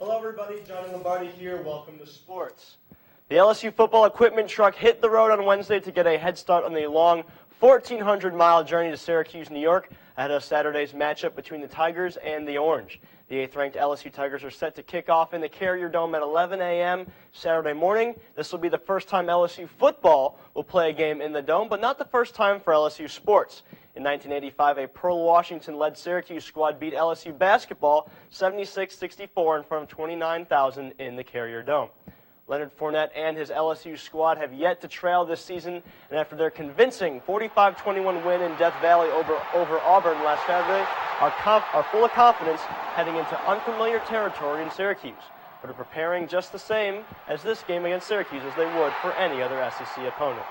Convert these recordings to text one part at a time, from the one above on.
Hello everybody, Johnny Lombardi here. Welcome to sports. The LSU football equipment truck hit the road on Wednesday to get a head start on the long 1,400-mile journey to Syracuse, New York, ahead of Saturday's matchup between the Tigers and the Orange. The 8th-ranked LSU Tigers are set to kick off in the Carrier Dome at 11 a.m. Saturday morning. This will be the first time LSU football will play a game in the Dome, but not the first time for LSU sports. In 1985, a Pearl Washington-led Syracuse squad beat LSU basketball 76-64 in front of 29,000 in the Carrier Dome. Leonard Fournette and his LSU squad have yet to trail this season, and after their convincing 45-21 win in Death Valley over Auburn last Saturday, are full of confidence heading into unfamiliar territory in Syracuse, but are preparing just the same as this game against Syracuse as they would for any other SEC opponent.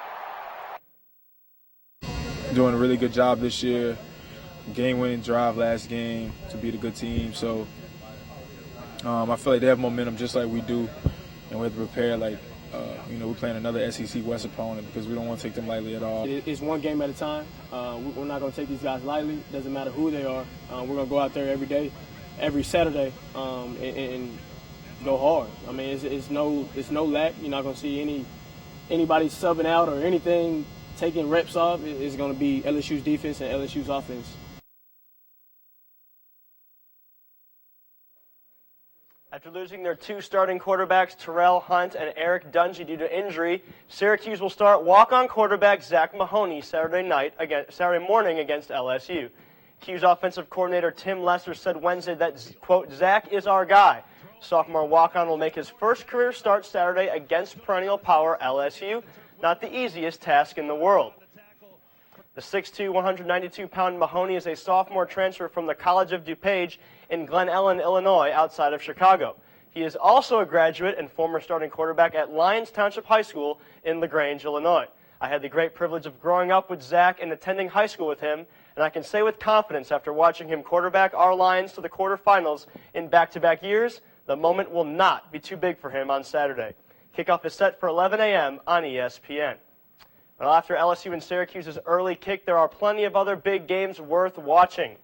Doing a really good job this year. Game-winning drive last game to beat a good team, so I feel like they have momentum just like we do. And we have to prepare like, we're playing another SEC West opponent because we don't want to take them lightly at all. It's one game at a time. We're not going to take these guys lightly. Doesn't matter who they are. We're going to go out there every day, every Saturday, and go hard. I mean, it's no lack. You're not going to see anybody subbing out or anything taking reps off. It's going to be LSU's defense and LSU's offense. After losing their two starting quarterbacks, Terrell Hunt and Eric Dungy, due to injury, Syracuse will start walk-on quarterback Zach Mahoney Saturday morning against LSU. Q's offensive coordinator Tim Lesser said Wednesday that, quote, Zach is our guy. Sophomore walk-on will make his first career start Saturday against perennial power LSU, not the easiest task in the world. The 6'2", 192-pound Mahoney is a sophomore transfer from the College of DuPage in Glen Ellen, Illinois, outside of Chicago. He is also a graduate and former starting quarterback at Lyons Township High School in LaGrange, Illinois. I had the great privilege of growing up with Zach and attending high school with him, and I can say with confidence after watching him quarterback our Lions to the quarterfinals in back-to-back years, the moment will not be too big for him on Saturday. Kickoff is set for 11 a.m. on ESPN. Well, after LSU and Syracuse's early kick, there are plenty of other big games worth watching.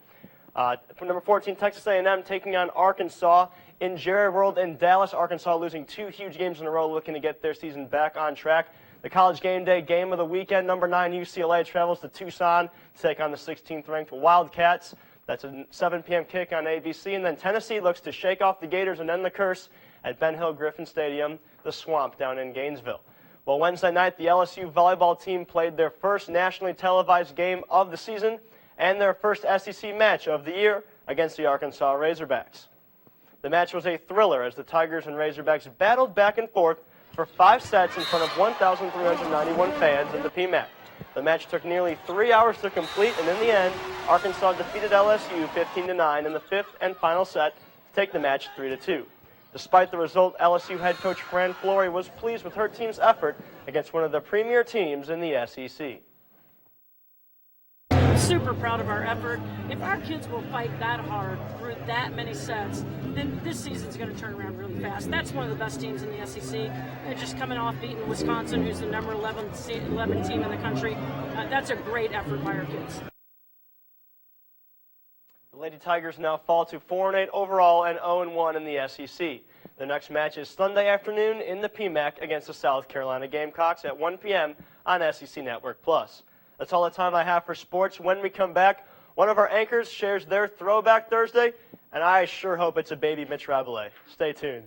From number 14, Texas A&M taking on Arkansas in Jerry World in Dallas. Arkansas losing two huge games in a row, looking to get their season back on track. The College Game Day game of the weekend, number 9 UCLA travels to Tucson to take on the 16th-ranked Wildcats. That's a 7 p.m. kick on ABC. And then Tennessee looks to shake off the Gators and end the curse at Ben Hill Griffin Stadium, the Swamp down in Gainesville. Well, Wednesday night, the LSU volleyball team played their first nationally televised game of the season and their first SEC match of the year against the Arkansas Razorbacks. The match was a thriller as the Tigers and Razorbacks battled back and forth for 5 sets in front of 1,391 fans at the PMAC. The match took nearly 3 hours to complete, and in the end, Arkansas defeated LSU 15-9 in the 5th and final set to take the match 3-2. Despite the result, LSU head coach Fran Flory was pleased with her team's effort against one of the premier teams in the SEC. I'm super proud of our effort. If our kids will fight that hard through that many sets, then this season's going to turn around really fast. That's one of the best teams in the SEC. They're just coming off beating Wisconsin, who's the number 11 team in the country. That's a great effort by our kids. The Lady Tigers now fall to 4-8 overall and 0-1 in the SEC. The next match is Sunday afternoon in the PMAC against the South Carolina Gamecocks at 1 p.m. on SEC Network Plus. That's all the time I have for sports. When we come back, one of our anchors shares their Throwback Thursday, and I sure hope it's a baby Mitch Rabelais. Stay tuned.